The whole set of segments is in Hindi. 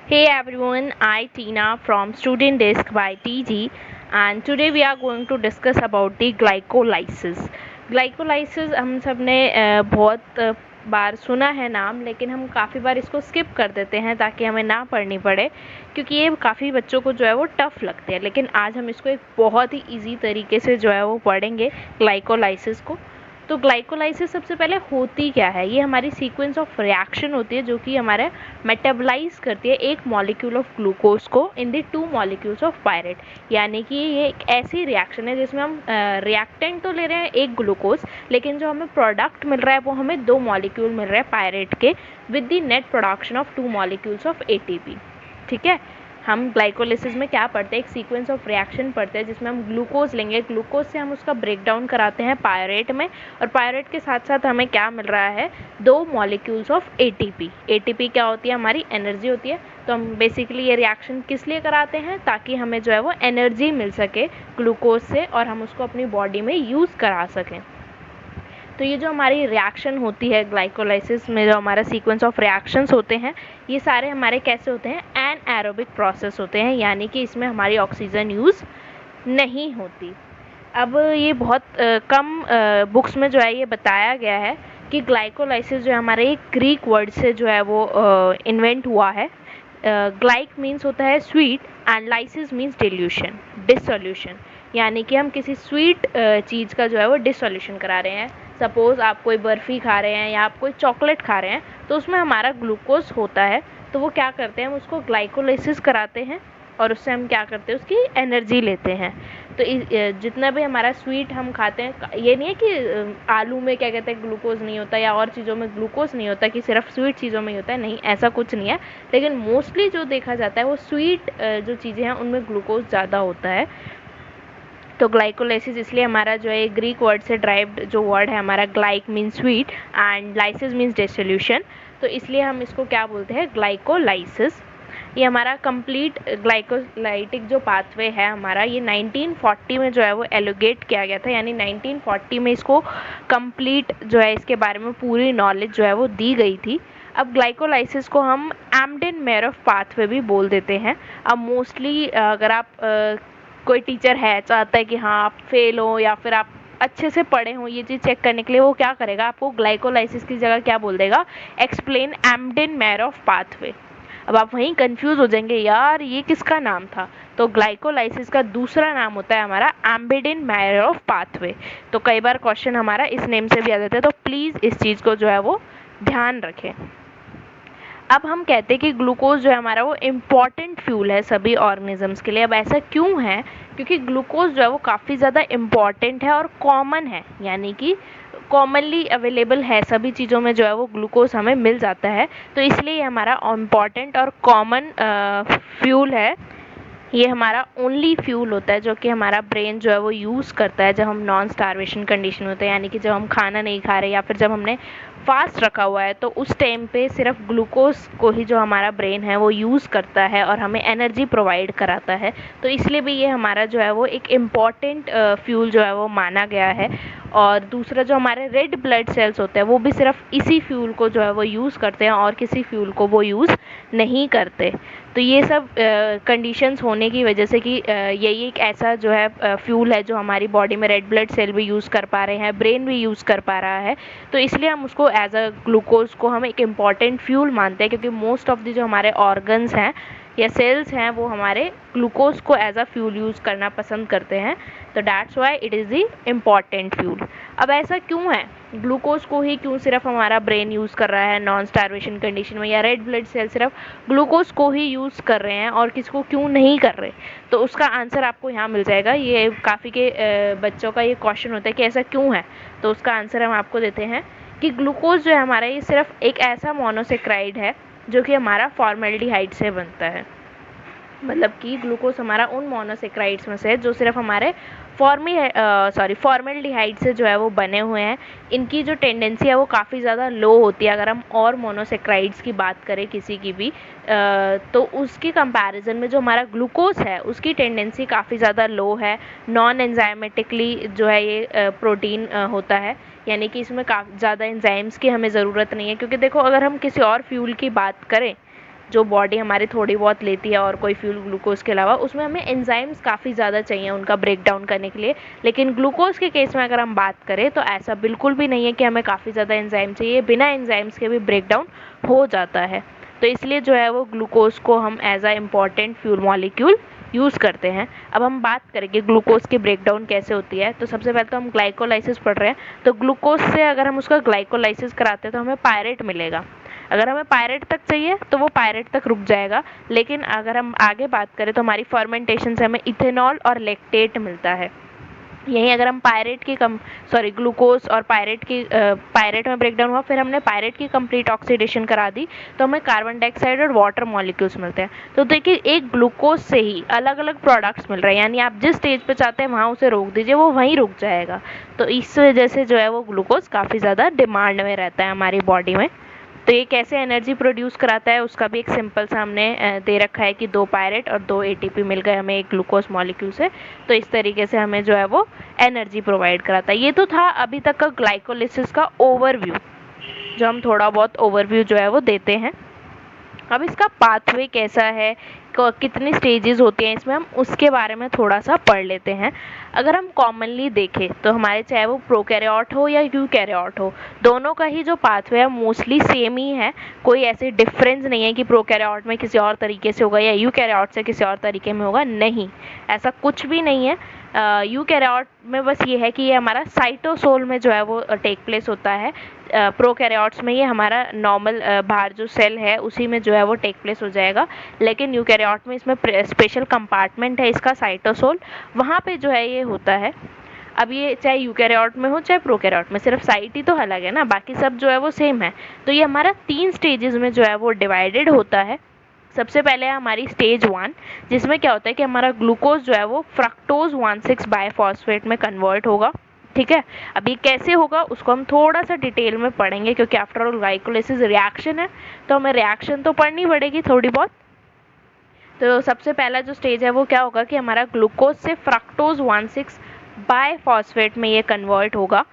Hey everyone, I Tina from Student Desk by TG, and today we are going to discuss about the glycolysis. Glycolysis हम सब ने बहुत बार सुना है नाम, लेकिन हम काफ़ी बार इसको स्किप कर देते हैं ताकि हमें ना पढ़नी पड़े, क्योंकि ये काफ़ी बच्चों को जो है वो टफ़ लगते हैं। लेकिन आज हम इसको एक बहुत ही ईजी तरीके से जो है वो पढ़ेंगे ग्लाइकोलाइसिस को। तो ग्लाइकोलाइसिस सबसे पहले होती क्या है? ये हमारी सीक्वेंस ऑफ रिएक्शन होती है जो कि हमारे मेटाबलाइज करती है एक मॉलिक्यूल ऑफ ग्लूकोज को in the 2 molecules of pirate. यानी कि ये एक ऐसी रिएक्शन है जिसमें हम रिएक्टेंट तो ले रहे हैं एक ग्लूकोज, लेकिन जो हमें प्रोडक्ट मिल रहा है वो हमें 2 मॉलिक्यूल मिल रहे हैं पायरेट के with the net production of 2 molecules of ATP. ठीक है, हम ग्लाइकोलिसिस में क्या पढ़ते हैं? एक सीक्वेंस ऑफ रिएक्शन पढ़ते हैं जिसमें हम ग्लूकोज लेंगे, ग्लूकोज से हम उसका ब्रेक डाउन कराते हैं पायरेट में, और पायरेट के साथ साथ हमें क्या मिल रहा है? 2 मॉलिक्यूल्स ऑफ एटीपी। एटीपी क्या होती है? हमारी एनर्जी होती है। तो हम बेसिकली ये रिएक्शन किस लिए कराते हैं? ताकि हमें जो है वो एनर्जी मिल सके ग्लूकोज से और हम उसको अपनी बॉडी में यूज़ करा सकें। तो ये जो हमारी रिएक्शन होती है ग्लाइकोलाइसिस में, जो हमारा सीक्वेंस ऑफ रिएक्शंस होते हैं, ये सारे हमारे कैसे होते हैं? एनाएरोबिक प्रोसेस होते हैं, यानी कि इसमें हमारी ऑक्सीजन यूज़ नहीं होती। अब ये बहुत कम बुक्स में जो है ये बताया गया है कि ग्लाइकोलाइसिस जो है हमारे एक ग्रीक वर्ड से जो है वो इन्वेंट हुआ है। ग्लाइक मीन्स होता है sweet and lysis means dilution, dissolution. यानी कि हम किसी स्वीट चीज़ का जो है वो डिसोल्यूशन करा रहे हैं। सपोज़ आप कोई बर्फ़ी खा रहे हैं या आप कोई चॉकलेट खा रहे हैं, तो उसमें हमारा ग्लूकोज होता है। तो वो क्या करते हैं? हम उसको ग्लाइकोलाइसिस कराते हैं और उससे हम क्या करते हैं? उसकी एनर्जी लेते हैं। तो जितना भी हमारा स्वीट हम खाते हैं, ये नहीं है कि आलू में क्या कहते हैं ग्लूकोज नहीं होता या और चीज़ों में ग्लूकोज नहीं होता, कि सिर्फ स्वीट चीज़ों में ही होता है, नहीं, ऐसा कुछ नहीं है। लेकिन मोस्टली जो देखा जाता है वो स्वीट जो चीज़ें हैं उनमें ग्लूकोज ज़्यादा होता है। तो ग्लाइकोलाइसिस इसलिए हमारा जो है ग्रीक वर्ड से ड्राइव्ड जो वर्ड है हमारा, glyk means sweet and lysis means dissolution, तो इसलिए हम इसको क्या बोलते हैं? ग्लाइकोलाइसिस। ये हमारा कंप्लीट ग्लाइकोलाइटिक जो पाथवे है हमारा, ये 1940 में जो है वो एलोगेट किया गया था, यानी 1940 में इसको कंप्लीट जो है इसके बारे में पूरी नॉलेज जो है वो दी गई थी। अब ग्लाइकोलाइसिस को हम एम्डेन-मेयरॉफ पाथवे भी बोल देते हैं। अब मोस्टली अगर आप कोई टीचर है चाहता है कि हाँ आप फेल हो या फिर आप अच्छे से पढ़े हों, ये चीज़ चेक करने के लिए वो क्या करेगा? आपको ग्लाइकोलाइसिस की जगह क्या बोल देगा? Explain Embden Meyerhof pathway. अब आप वहीं कंफ्यूज हो जाएंगे, यार ये किसका नाम था? तो ग्लाइकोलाइसिस का दूसरा नाम होता है हमारा एम्डेन-मेयरॉफ पाथवे। तो कई बार क्वेश्चन हमारा इस नेम से भी आ जाता है, तो प्लीज़ इस चीज़ को जो है वो ध्यान रखें। अब हम कहते हैं कि ग्लूकोज जो है हमारा वो इम्पॉर्टेंट फ्यूल है सभी ऑर्गेनिजम्स के लिए। अब ऐसा क्यों है? क्योंकि ग्लूकोज जो है वो काफ़ी ज़्यादा इम्पॉर्टेंट है और कॉमन है, यानी कि कॉमनली अवेलेबल है, सभी चीज़ों में जो है वो ग्लूकोज हमें मिल जाता है। तो इसलिए ये हमारा इम्पॉर्टेंट और कॉमन फ्यूल है। ये हमारा ओनली फ्यूल होता है जो कि हमारा ब्रेन जो है वो यूज़ करता है जब हम नॉन स्टारवेशन कंडीशन होते हैं, यानी कि जब हम खाना नहीं खा रहे या फिर जब हमने फास्ट रखा हुआ है, तो उस टाइम पे सिर्फ ग्लूकोज को ही जो हमारा ब्रेन है वो यूज़ करता है और हमें एनर्जी प्रोवाइड कराता है। तो इसलिए भी ये हमारा जो है वो एक इम्पॉर्टेंट फ्यूल जो है वो माना गया है। और दूसरा जो हमारे रेड ब्लड सेल्स होते हैं वो भी सिर्फ इसी फ्यूल को जो है वो यूज़ करते हैं और किसी फ्यूल को वो यूज़ नहीं करते। तो ये सब कंडीशंस होने की वजह से कि यही एक ऐसा जो है फ्यूल है जो हमारी बॉडी में रेड ब्लड सेल भी यूज़ कर पा रहे हैं, ब्रेन भी यूज़ कर पा रहा है, तो इसलिए हम उसको एज अ ग्लूकोज को हम एक इम्पॉर्टेंट फ्यूल मानते हैं, क्योंकि मोस्ट ऑफ द जो हमारे ऑर्गन्स हैं या सेल्स हैं वो हमारे ग्लूकोज को एज अ फ्यूल यूज़ करना पसंद करते हैं। तो that's why it is the important fuel. अब ऐसा क्यों है? ग्लूकोज को ही क्यों सिर्फ हमारा ब्रेन यूज़ कर रहा है नॉन स्टारवेशन कंडीशन में, या रेड ब्लड सेल सिर्फ ग्लूकोज को ही यूज़ कर रहे हैं और किसको क्यों नहीं कर रहे? तो उसका आंसर आपको यहाँ मिल जाएगा। ये काफ़ी के बच्चों का ये क्वेश्चन होता है कि ऐसा क्यों है, तो उसका आंसर हम आपको देते हैं कि ग्लूकोज जो है हमारा, ये सिर्फ एक ऐसा मोनोसेक्राइड है जो कि हमारा फॉर्मेल्डिहाइड से बनता है। मतलब कि ग्लूकोज हमारा उन मोनोसेक्राइड्स में से है जो सिर्फ हमारे फॉर्मेल्डिहाइड से जो है वो बने हुए हैं। इनकी जो टेंडेंसी है वो काफ़ी ज़्यादा लो होती है। अगर हम और मोनोसेक्राइड्स की बात करें किसी की भी, तो उसकी कंपैरिजन में जो हमारा ग्लूकोज है उसकी टेंडेंसी काफ़ी ज़्यादा लो है। नॉन एंजाइमेटिकली जो है ये प्रोटीन होता है, यानी कि इसमें काफ़ी ज़्यादा एंजाइम्स की हमें ज़रूरत नहीं है। क्योंकि देखो, अगर हम किसी और फ्यूल की बात करें जो बॉडी हमारी थोड़ी बहुत लेती है और कोई फ्यूल ग्लूकोज के अलावा, उसमें हमें एंजाइम्स काफ़ी ज़्यादा चाहिए उनका ब्रेक डाउन करने के लिए। लेकिन ग्लूकोज के केस में अगर हम बात करें तो ऐसा बिल्कुल भी नहीं है कि हमें काफ़ी ज़्यादा एंजाइम चाहिए, बिना एंजाइम्स के भी ब्रेक डाउन हो जाता है। तो इसलिए जो है वो ग्लूकोज को हम as a important fuel molecule use करते हैं। अब हम बात करेंगे ग्लूकोज की ब्रेकडाउन कैसे होती है। तो सबसे पहले तो हम ग्लाइकोलाइसिस पढ़ रहे हैं, तो ग्लूकोज से अगर हम उसका ग्लाइकोलाइसिस कराते हैं तो हमें पायरेट मिलेगा। अगर हमें पायरेट तक चाहिए तो वो पायरेट तक रुक जाएगा, लेकिन अगर हम आगे बात करें तो हमारी फर्मेंटेशन से हमें इथेनॉल और लैक्टेट मिलता है। यहीं अगर हम ग्लूकोज और पायरेट में ब्रेकडाउन हुआ, फिर हमने पायरेट की कंप्लीट ऑक्सीडेशन करा दी, तो हमें कार्बन डाइऑक्साइड और वाटर मॉलिक्यूल्स मिलते हैं। तो देखिए, एक ग्लूकोज से ही अलग अलग प्रोडक्ट्स मिल रहे हैं, यानी आप जिस स्टेज पे चाहते हैं वहाँ उसे रोक दीजिए, वो वहीं रुक जाएगा। तो इस वजह से जो है वो ग्लूकोज काफ़ी ज़्यादा डिमांड में रहता है हमारी बॉडी में। तो ये कैसे एनर्जी प्रोड्यूस कराता है उसका भी एक सिंपल सा हमने दे रखा है कि 2 पायरेट और 2 एटीपी मिल गए हमें एक ग्लूकोज मॉलिक्यूल से। तो इस तरीके से हमें जो है वो एनर्जी प्रोवाइड कराता है। ये तो था अभी तक का ग्लाइकोलिसिस का ओवरव्यू, जो हम थोड़ा बहुत ओवरव्यू जो है वो देते हैं। अब इसका पाथवे कैसा है, कितनी स्टेजेस होती हैं इसमें, हम उसके बारे में थोड़ा सा पढ़ लेते हैं। अगर हम कॉमनली देखें तो हमारे चाहे वो प्रोकैरियोट हो या यूकैरियोट हो, दोनों का ही जो पाथवे है मोस्टली सेम ही है। कोई ऐसे डिफरेंस नहीं है कि प्रोकैरियोट में किसी और तरीके से होगा या यूकैरियोट से किसी और तरीके में होगा, नहीं, ऐसा कुछ भी नहीं है। यूकैरियोट में बस ये है कि ये हमारा साइटोसोल में जो है वो टेक प्लेस होता है। प्रोकैरियोट्स में ये हमारा नॉर्मल बाहर जो सेल है उसी में जो है वो टेक प्लेस हो जाएगा। लेकिन यूकैरियोट में इसमें स्पेशल कंपार्टमेंट है इसका, साइटोसोल, वहाँ पे जो है ये होता है। अब ये चाहे यूकैरियोट में हो चाहे प्रोकैरियोट में, सिर्फ साइट ही तो अलग है ना, बाकी सब जो है वो सेम है। तो ये हमारा 3 स्टेजेस में जो है वो डिवाइडेड होता है। सबसे पहले है हमारी स्टेज 1, जिसमें क्या होता है कि हमारा ग्लूकोज जो है वो फ्रक्टोज 1,6 बायफॉस्फेट में कन्वर्ट होगा। ठीक है, अब ये कैसे होगा उसको हम थोड़ा सा डिटेल में पढ़ेंगे, क्योंकि आफ्टर ऑल ग्लाइकोलाइसिस रिएक्शन है तो हमें रिएक्शन तो पढ़नी पड़ेगी थोड़ी बहुत। तो सबसे पहला जो स्टेज है वो क्या होगा कि हमारा ग्लूकोज से फ्रक्टोज 1,6 बायफॉस्फेट में ये कन्वर्ट होगा।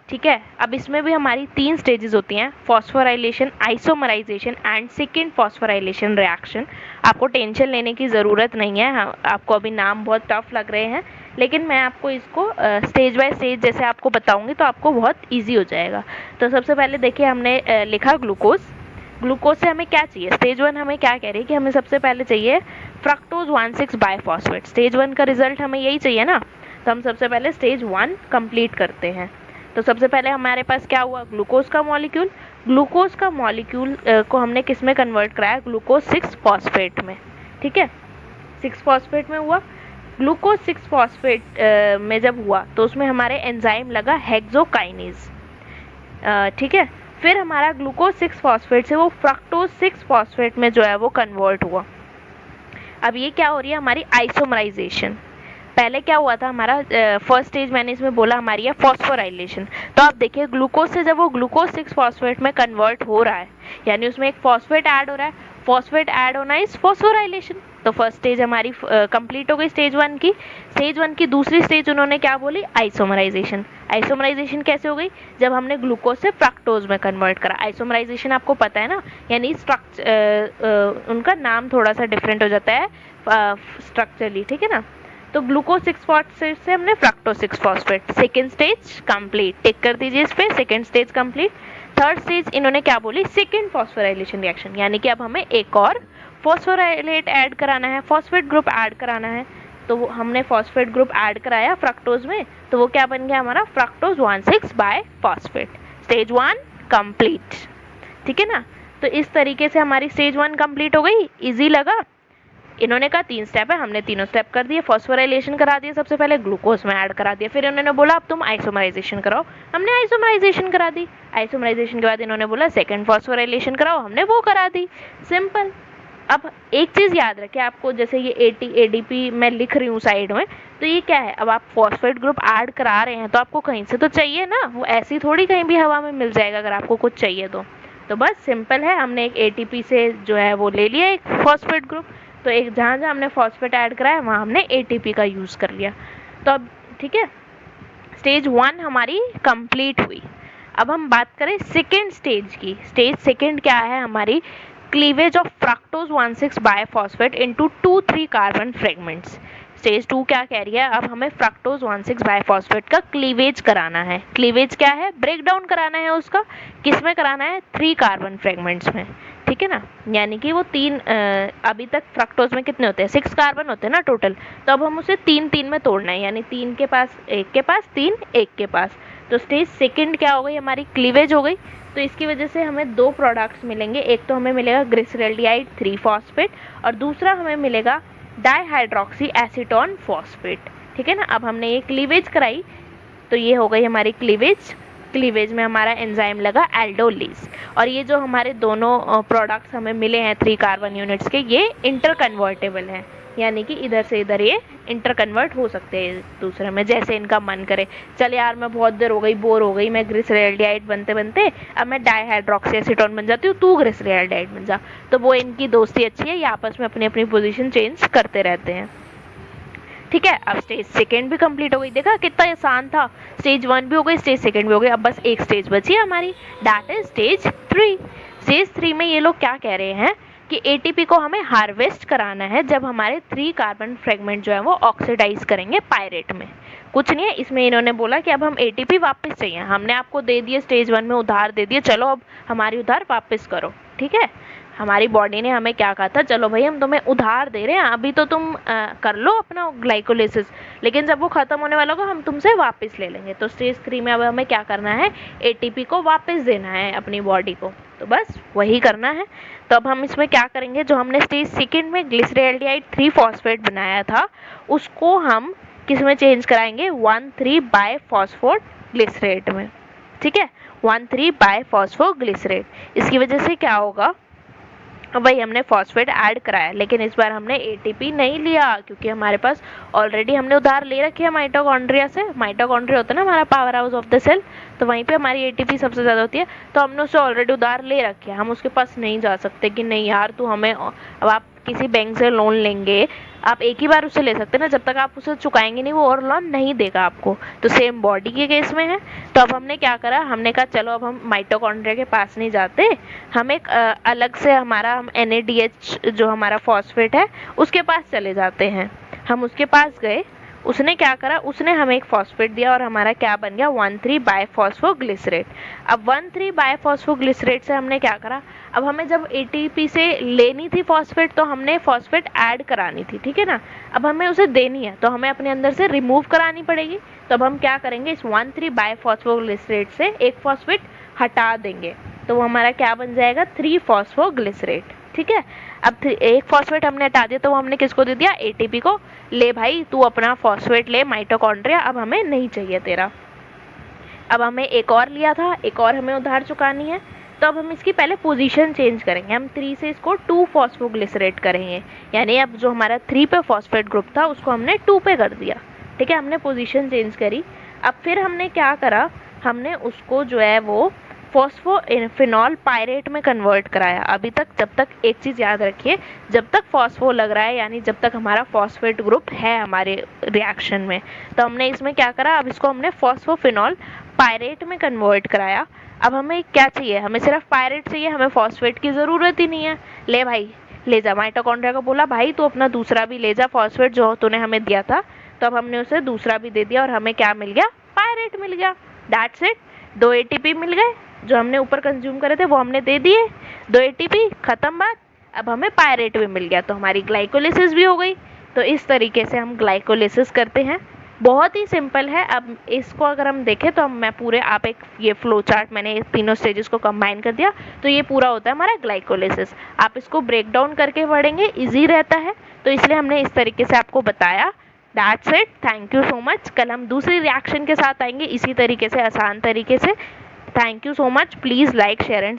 ठीक है, अब इसमें भी हमारी 3 स्टेजेस होती हैं, phosphorylation, isomerisation and second phosphorylation reaction. आपको टेंशन लेने की ज़रूरत नहीं है। हाँ, आपको अभी नाम बहुत टफ लग रहे हैं, लेकिन मैं आपको इसको स्टेज बाय स्टेज जैसे आपको बताऊंगी तो आपको बहुत ईजी हो जाएगा। तो सबसे पहले देखिए, हमने लिखा ग्लूकोज। ग्लूकोज से हमें क्या चाहिए, स्टेज 1 हमें क्या कह रही है कि हमें सबसे पहले चाहिए फ्रक्टोज 1,6 बायफॉस्फेट। स्टेज 1 का रिजल्ट हमें यही चाहिए ना, तो हम सबसे पहले स्टेज 1 कंप्लीट करते हैं। तो सबसे पहले हमारे पास क्या हुआ, ग्लूकोज का मॉलिक्यूल। ग्लूकोज का मॉलिक्यूल को हमने किस में कन्वर्ट कराया, ग्लूकोज 6 फॉस्फेट में। ठीक है, 6 फॉस्फेट में हुआ। ग्लूकोज 6 फॉस्फेट में जब हुआ तो उसमें हमारे एंजाइम लगा हेक्सोकाइनेज। ठीक है, फिर हमारा ग्लूकोज 6 फॉस्फेट से वो फ्रक्टोज 6 फॉस्फेट में जो है वो कन्वर्ट हुआ। अब ये क्या हो रही है, हमारी आइसोमराइजेशन। पहले क्या हुआ था हमारा, फर्स्ट स्टेज मैंने इसमें बोला हमारी है फॉस्फोराइलेशन। तो आप देखिए, ग्लूकोज से जब वो ग्लूकोज 6 फॉस्फेट में कन्वर्ट हो रहा है, यानी उसमें एक फॉस्फेट ऐड हो रहा है, फॉस्फेट ऐड होना इज फॉस्फोराइलेशन। तो फर्स्ट स्टेज हमारी कंप्लीट हो गई स्टेज 1 की। स्टेज 1 की दूसरी स्टेज उन्होंने क्या बोली, आइसोमराइजेशन। आइसोमराइजेशन कैसे हो गई, जब हमने ग्लूकोज से फ्रक्टोज में कन्वर्ट करा। आइसोमराइजेशन आपको पता है ना, यानी उनका नाम थोड़ा सा डिफरेंट हो जाता है स्ट्रक्चरली। ठीक है ना, तो ग्लूकोज 6 फॉस्फेट से हमने fructose 6 phosphate, second stage complete, tick कर दीजिए इस पे, second stage complete. Third stage इन्होंने क्या बोली, सेकेंड फॉस्फोराइलेशन रिएक्शन, यानी कि अब हमें एक और फॉस्फोराइलेट ऐड कराना है, फॉस्फेट ग्रुप ऐड कराना है। तो वो हमने फॉस्फेट ग्रुप ऐड कराया फ्रक्टोज में, तो वो क्या बन गया हमारा, फ्रक्टोज 1,6 बायफॉस्फेट। Stage 1 complete. ठीक है ना, तो इस तरीके से हमारी स्टेज 1 कंप्लीट हो गई। इजी लगा, इन्होंने कहा 3 स्टेप है, हमने तीनों स्टेप कर दिए। फॉस्फोराइलेशन करा दिया, सबसे पहले ग्लूकोज में ऐड करा दिया, फिर इन्होंने बोला अब तुम आइसोमराइजेशन कराओ, हमने आइसोमराइजेशन करा दी। आइसोमराइजेशन के बाद इन्होंने बोला सेकंड फॉस्फोराइलेशन कराओ, हमने वो करा दी। सिंपल। अब एक चीज़ याद रखें आपको, जैसे ये ADP मैं लिख रही हूँ साइड में, तो ये क्या है, अब आप फॉस्फेट ग्रुप ऐड करा रहे हैं तो आपको कहीं से तो चाहिए ना, वो ऐसी थोड़ी कहीं भी हवा में मिल जाएगा अगर आपको कुछ चाहिए तो बस सिंपल है, हमने एक ATP से जो है वो ले लिया एक फॉस्फेट ग्रुप, तो एक जहाँ जहाँ हमने फॉस्फेट ऐड कराया वहाँ हमने ATP का यूज़ कर लिया। तो अब ठीक है, स्टेज 1 हमारी कंप्लीट हुई। अब हम बात करें सेकेंड स्टेज की। स्टेज सेकेंड क्या है हमारी, cleavage of fructose 1,6 biphosphate into 2,3 carbon fragments. Stage 2 क्या कह रही है, अब हमें फ्रक्टोज 1,6 बायफॉस्फेट का क्लीवेज कराना है। क्लीवेज क्या है, ब्रेक डाउन कराना है उसका, किस में कराना है, 3 कार्बन फ्रेगमेंट्स में, ठीक है ना। यानी कि वो 3 अभी तक फ्रक्टोज में कितने होते हैं, 6 कार्बन होते हैं ना टोटल, तो अब हम उसे 3-3 में तोड़ना है, यानी 3 के पास, 1 के पास, 3 1 के पास। तो स्टेज सेकंड क्या हो गई, हमारी क्लीवेज हो गई। तो इसकी वजह से हमें 2 प्रोडक्ट्स मिलेंगे, एक तो हमें मिलेगा ग्लिसरैल्डिहाइड 3 फॉस्फेट और दूसरा हमें मिलेगा डाइहाइड्रोक्सी एसीटोन फॉस्फेट, ठीक है ना। अब हमने ये क्लीवेज कराई, तो ये हो गई हमारी क्लीवेज। क्लीवेज में हमारा एंजाइम लगा एल्डोलिस, और ये जो हमारे दोनों प्रोडक्ट्स हमें मिले हैं 3 कार्बन यूनिट्स के, ये इंटर कन्वर्टेबल हैं, यानी कि इधर से इधर ये इंटर कन्वर्ट हो सकते हैं दूसरे में, जैसे इनका मन करे। चल यार मैं बहुत देर हो गई, बोर हो गई, मैं ग्लिसरैल्डिहाइड बनते बनते अब मैं डाइहाइड्रोक्सी एसीटोन बन जाती हूँ, तू ग्लिसरैल्डिहाइड बन जा। तो वो इनकी दोस्ती अच्छी है, ये आपस में अपनी अपनी पोजीशन चेंज करते रहते हैं, ठीक है। अब स्टेज सेकेंड भी कंप्लीट हो गई, देखा कितना आसान था। स्टेज 1 भी हो गई, स्टेज सेकेंड भी हो गई, अब बस एक स्टेज बची है हमारी, दैट इज स्टेज 3। स्टेज 3 में ये लोग क्या कह रहे हैं कि एटीपी को हमें हार्वेस्ट कराना है जब हमारे 3 कार्बन फ्रेगमेंट जो है वो ऑक्सीडाइज करेंगे पायरेट में। कुछ नहीं है इसमें, इन्होंने बोला कि अब हम एटीपी वापस चाहिए, हमने आपको दे दिए स्टेज 1 में उधार दे दिए, चलो अब हमारी उधार वापस करो, ठीक है। हमारी बॉडी ने हमें क्या कहा था, चलो भाई हम तुम्हें उधार दे रहे हैं, अभी तो तुम कर लो अपना ग्लाइकोलिसिस, लेकिन जब वो खत्म होने वाला होगा हम तुमसे वापस ले लेंगे। तो स्टेज 3 में अब हमें क्या करना है, एटीपी को वापस देना है अपनी बॉडी को, तो बस वही करना है। तो अब हम इसमें क्या करेंगे, जो हमने स्टेज सेकेंड में ग्लिसरैल्डिहाइड 3 फॉस्फेट बनाया था उसको हम किस में चेंज कराएंगे, 1,3 बायफॉस्फोट ग्लिसरेट में, ठीक है, 1,3 बायफॉस्फो ग्लिसरेट। इसकी वजह से क्या होगा, वही हमने फॉस्फेट ऐड कराया, लेकिन इस बार हमने एटीपी नहीं लिया क्योंकि हमारे पास ऑलरेडी हमने उधार ले रखी है माइटोकॉन्ड्रिया से। माइटोकॉन्ड्रिया होता है ना हमारा power house of the cell, तो वहीं पे हमारी एटीपी सबसे ज़्यादा होती है, तो हमने उससे ऑलरेडी उधार ले रखी है। हम उसके पास नहीं जा सकते कि नहीं यार तू हमें, अब आप किसी बैंक से लोन लेंगे, आप एक ही बार उससे ले सकते हैं ना, जब तक आप उसे चुकाएंगे नहीं वो और लोन नहीं देगा आपको। तो सेम बॉडी के केस में है। तो अब हमने क्या करा, हमने कहा चलो अब हम माइटोकॉन्ड्रिया के पास नहीं जाते, हम एक अलग से हमारा हम NADH जो हमारा फॉस्फेट है उसके पास चले जाते हैं। हम उसके पास गए, उसने क्या करा, उसने हमें एक फॉस्फेट दिया और हमारा क्या बन गया, 1,3 बायफॉस्फोग्लिसरेट। अब 1,3 बायफॉस्फोग्लिसरेट से हमने क्या करा, अब हमें जब एटीपी से लेनी थी फॉस्फेट तो हमने फॉस्फेट ऐड करानी थी, ठीक है ना। अब हमें उसे देनी है तो हमें अपने अंदर से रिमूव करानी पड़ेगी। तो अब हम क्या करेंगे, इस 1,3 बायफॉस्फोग्लिसरेट से एक फॉस्फेट हटा देंगे, तो वो हमारा क्या बन जाएगा, 3 फॉस्फोग्लिसरेट, ठीक है। अब एक फॉस्फेट हमने हटा दिया तो वो हमने किसको दे दिया, एटीपी को, ले भाई तू अपना फॉस्फेट ले माइटोकॉन्ड्रिया, अब हमें नहीं चाहिए तेरा। अब हमें एक और लिया था, एक और हमें उधार चुकानी है, तो अब हम इसकी पहले पोजीशन चेंज करेंगे, हम 3 से इसको 2 फॉस्फोग्लिसरेट करेंगे, यानी अब जो हमारा 3 पे फॉस्फेट ग्रुप था उसको हमने 2 पे कर दिया, ठीक है, हमने पोजीशन चेंज करी। अब फिर हमने क्या करा, हमने उसको जो है वो फॉस्फोफिनॉल पायरेट में कन्वर्ट कराया। अभी तक जब तक एक चीज़ याद रखिए, जब तक फॉस्फो लग रहा है यानी जब तक हमारा फॉस्फेट ग्रुप है हमारे रिएक्शन में, तो हमने इसमें क्या करा, अब इसको हमने फॉस्फोफिनॉल पायरेट में कन्वर्ट कराया। अब हमें क्या चाहिए, हमें सिर्फ पायरेट चाहिए, हमें फॉस्फेट की ज़रूरत ही नहीं है। ले भाई ले जा, माइटोकॉन्ड्रिया को बोला भाई तू अपना दूसरा भी ले जा फॉस्फेट जो तूने हमें दिया था, तो अब हमने उसे दूसरा भी दे दिया और हमें क्या मिल गया, पायरेट मिल गया, दैट्स इट। 2 एटीपी मिल गए, जो हमने ऊपर कंज्यूम करे थे वो हमने दे दिए, 2 एटीपी खत्म बात। अब हमें पायरेट भी मिल गया, तो हमारी ग्लाइकोलिसिस भी हो गई। तो इस तरीके से हम ग्लाइकोलिसिस करते हैं, बहुत ही सिंपल है। अब इसको अगर हम देखें तो मैं पूरे, आप एक ये फ्लो चार्ट मैंने इस तीनों स्टेजेस को कंबाइन कर दिया, तो ये पूरा होता है हमारा ग्लाइकोलिसिस। आप इसको ब्रेक डाउन करके पढ़ेंगे, इजी रहता है, तो इसलिए हमने इस तरीके से आपको बताया। That's it, thank you so much. कल हम दूसरी रिएक्शन के साथ आएंगे इसी तरीके से, आसान तरीके से। Thank you so much, please like share and